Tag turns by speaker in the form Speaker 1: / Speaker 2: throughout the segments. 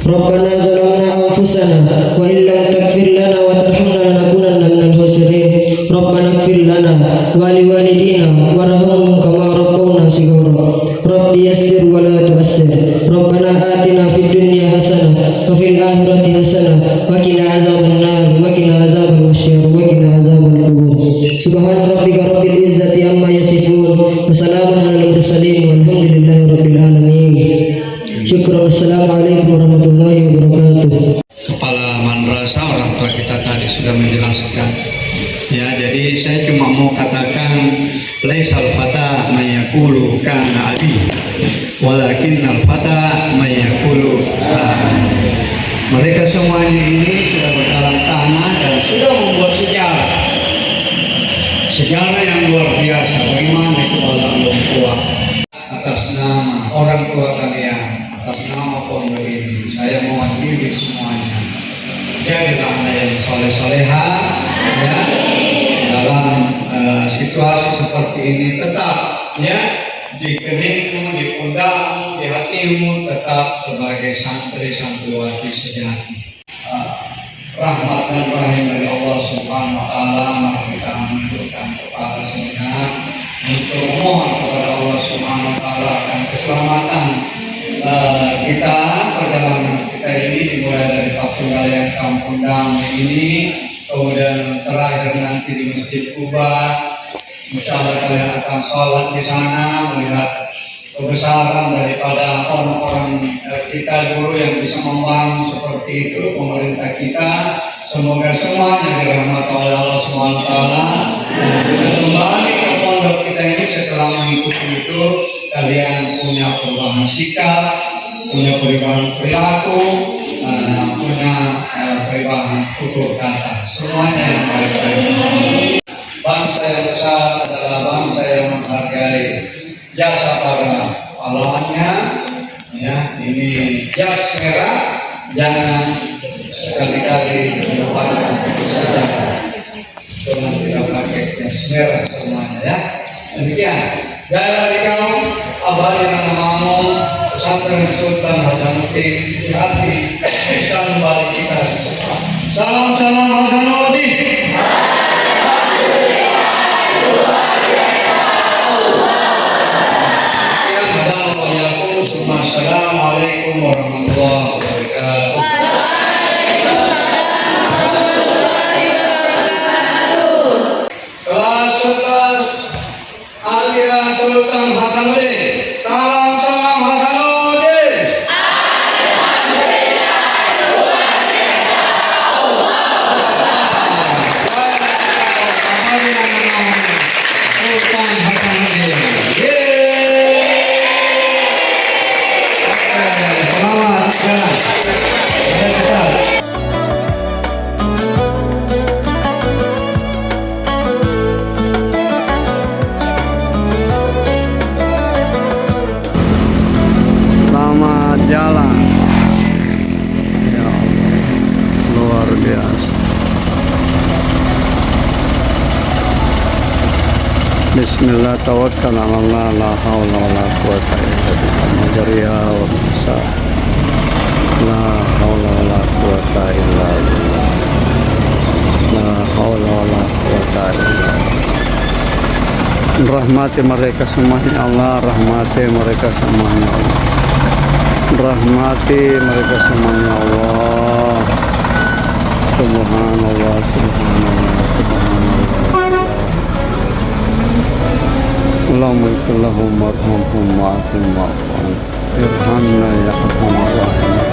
Speaker 1: ربنا ظلمنا أنفسنا وإن لم تغفر لنا وترحمنا لنكونن من الخاسرين ربنا اغفر لنا ولوالدينا وارحمهم كما ربونا صغارا رب يسر ولا تؤسر ربنا آتنا في الدنيا حسنة وفي الآخرة حسنة وقنا عذاب النار وقنا عذاب النار وقنا عذاب القبور سبحان ربك رب العزة عما يصفون وسلام على المرسلين والحمد لله رب العالمين. Syukur. Wassalamualaikum warahmatullahi wabarakatuh.
Speaker 2: Kepala madrasah orang tua kita tadi sudah menjelaskan. Ya, jadi saya cuma mau katakan laisal fata mayaqulu kana abi walakin al fata mayaqulu mereka semuanya ini sudah berjalan tangan dan sudah membuat sejarah yang luar biasa. Bagaimana itu orang tua atas nama orang tua kalian, atas nama pondok ini saya mewakili semuanya. Jadilah anda yang soleh-soleha ya, dalam situasi seperti ini tetap ya di keningmu, di pundakmu, di hatimu tetap sebagai santri santriwati sejati. Rahmat dan rahim dari Allah Subhanahu wa taala, mari kita menundukkan kepala sejenak untuk mohon kepada Allah Subhanahu wa taala akan keselamatan kita, perjalanan kita ini dimulai dari Penggalian Kampung Damai ini, kemudian terakhir nanti di Masjid Kuba. Insyaallah kalian akan sholat di sana melihat kebesaran daripada orang-orang kita dulu yang bisa membangun seperti itu pemerintah kita. Semoga semuanya dirahmati oleh Allah Subhanahu wa taala dan kita kembali ke pondok kita ini setelah mengikuti itu. Kalian punya perubahan sikap, punya perubahan perilaku, punya perubahan tutur kata, semuanya yang baik-baik. Bangsa yang besar adalah bangsa yang menghargai jasa para pahlawannya. Ya, ini jas merah jangan sekali-kali melupakan sejarah. Jangan tidak pakai jas merah semuanya ya. Demikian. Jaya dikau abadi namamu pesantren Sultan Hasanuddin di hati Ihsan Bali kita. Salam Hasanuddin. Assalamualaikum warahmatullahi wabarakatuh. Kelas 11 Alia Sultan Hasanuddin. Salam Hasanuddin. Sultan Hasanuddin. Selamat jalan. Selamat jalan. Ya Allah, luar biasa. Bismillah tawakkal 'ala Allah, la haula wala quwwata illa billah. Majriha wa mursaha. La haula wala quwwata illa billah. La haula wala quwwata illa billah. Rahmati mereka semuanya Allah, rahmati mereka semuanya Allah. Rahmati mereka semuanya Allah. Subhanallah, subhanallah, subhanallah. Allahumma ikillahum warhamhum wa'afim wa'afum. Irhamna ya arhamar rahimin.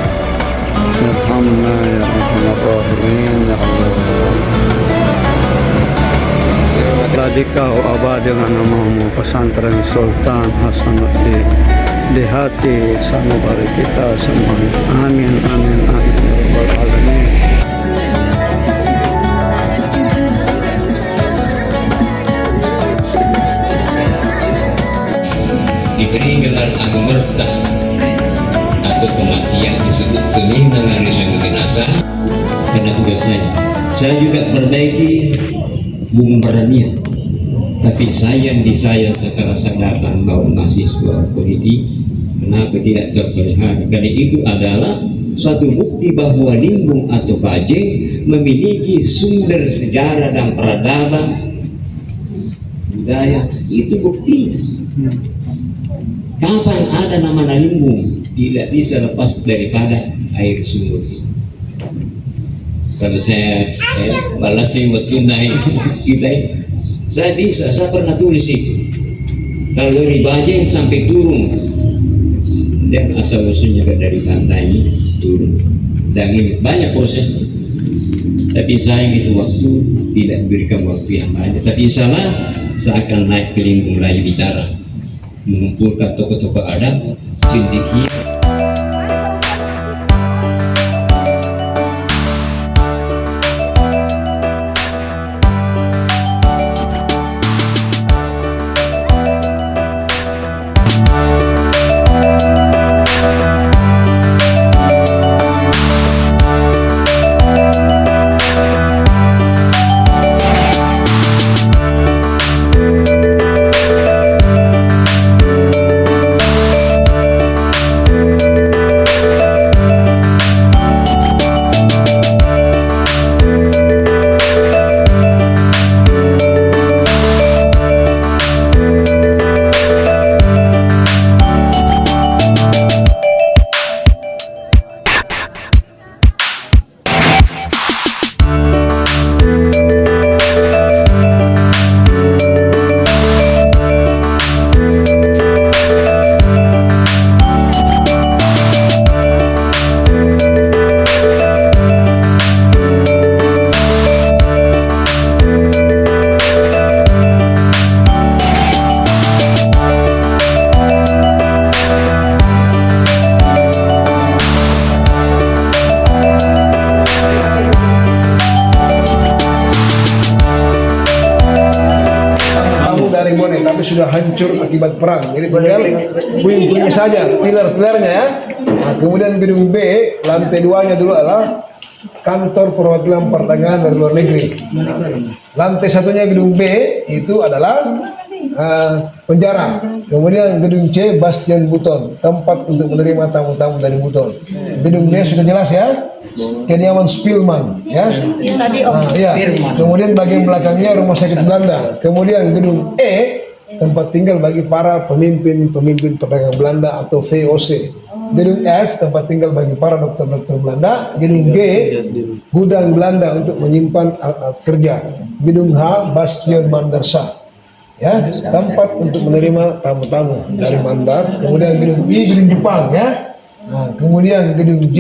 Speaker 2: Irhamna ya arhamar rahimin ya Allah. Ladikau abadilah namamu pesantren Sultan Hasanuddin di hati sanubari kita semuanya. Amin amin amin ya rabbal alamin.
Speaker 3: Diberi gelar anumerta atau kematian disebut keminangan disebut jenazah karena tugasnya. Saya juga perbaiki bumpernya, tapi sayang di saya setelah saya datang bahwa mahasiswa politik kenapa tidak terpelihara. Karena itu adalah suatu bukti bahwa Limbung atau Bajeng memiliki sumber sejarah dan peradaban budaya. Itu buktinya. Kapan ada nama Limbung tidak bisa lepas daripada air sumur. Kalau saya balasin waktu naik kita, saya pernah tulis itu. Kalau dari Bajeng sampai turun dan asal usulnya dari pantai ini turun, dan ini banyak prosesnya. Tapi sayang itu waktu tidak diberikan waktu yang banyak. Tapi insyaallah saya akan naik ke Limbung lagi bicara, mengumpulkan tokoh-tokoh adat, cendekia.
Speaker 4: tapi sudah hancur akibat perang. Jadi tinggal puing-puingnya saja, pilar-pilarnya ya. Nah, kemudian gedung B, lantai 2-nya dulu adalah kantor perwakilan perdagangan dari luar negeri. Lantai 1-nya gedung B itu adalah penjara. Kemudian gedung C, Bastian Buton, tempat untuk menerima tamu-tamu dari Buton. Gedung D sudah jelas ya, kediaman Spielman ya. Ya. Kemudian bagian belakangnya rumah sakit Belanda. Kemudian gedung E, tempat tinggal bagi para pemimpin perdagangan Belanda atau VOC. Gedung F, tempat tinggal bagi para dokter-dokter Belanda. Gedung G, gudang Belanda untuk menyimpan alat-alat kerja. Gedung H, Bastion Mandarsa, ya, tempat untuk menerima tamu-tamu dari Mandar. Kemudian gedung I, gedung Jepang ya. Nah, kemudian gedung J,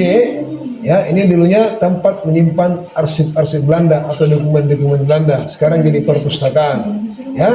Speaker 4: ya, ini dulunya tempat menyimpan arsip-arsip Belanda atau dokumen-dokumen Belanda. Sekarang jadi perpustakaan, ya.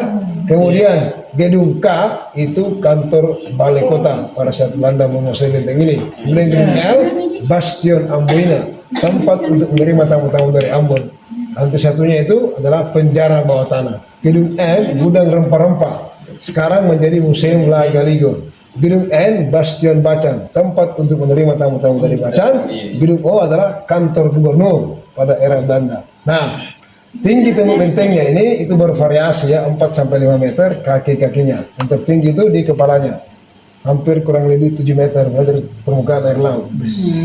Speaker 4: Kemudian gedung K itu kantor balai kota pada saat Belanda menguasai benteng ini. Kemudian gedung L, Bastion Amboina, tempat untuk menerima tamu-tamu dari Ambon. Lantai satunya itu adalah penjara bawah tanah. Gedung M, gudang rempah-rempah, sekarang menjadi Museum La Galigo. Gedung N, Bastion Bacan, tempat untuk menerima tamu-tamu dari Bacan. Gedung O adalah kantor gubernur pada era Belanda. Nah, tinggi tembok bentengnya ini itu bervariasi ya, 4-5 meter kaki-kakinya. Yang tertinggi itu di kepalanya, hampir kurang lebih 7 meter dari permukaan air laut.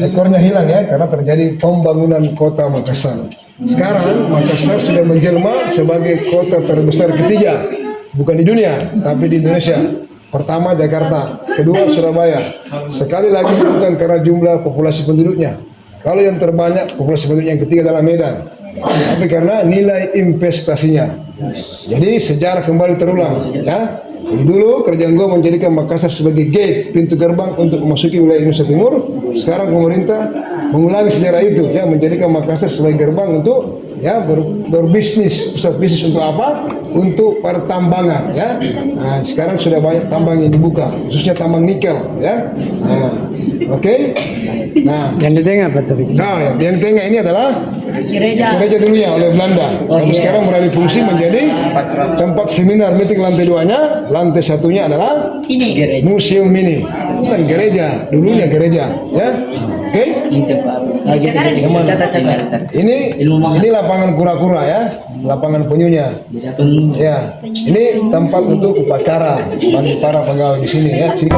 Speaker 4: Ekornya hilang ya, karena terjadi pembangunan kota Makassar. Sekarang Makassar sudah menjelma sebagai kota terbesar ketiga, bukan di dunia, tapi di Indonesia. Pertama Jakarta, kedua Surabaya. Sekali lagi bukan karena jumlah populasi penduduknya. Kalau yang terbanyak populasi penduduk yang ketiga adalah Medan, tapi karena nilai investasinya. Jadi sejarah kembali terulang ya. Jadi dulu Kerajaan Goa menjadikan Makassar sebagai gate, pintu gerbang untuk memasuki wilayah Indonesia Timur. Sekarang pemerintah mengulangi sejarah itu ya, menjadikan Makassar sebagai gerbang untuk ya berbisnis, pusat bisnis untuk apa? Untuk pertambangan ya. Nah, sekarang sudah banyak tambang yang dibuka, khususnya tambang nikel ya. Nah, oke. Nah,
Speaker 5: yang di tengah apa tadi?
Speaker 4: Nah, yang di tengah ini adalah gereja dulunya oleh Belanda. Lalu sekarang beralih fungsi menjadi tempat seminar meeting. Lantai 2-nya, lantai 1-nya adalah ini museum mini. Bukan gereja, dulunya gereja ya. Oke. Ini lapangan kura-kura ya, lapangan penyunya. Ya, ini tempat untuk upacara bagi para pegawai di sini ya. Sini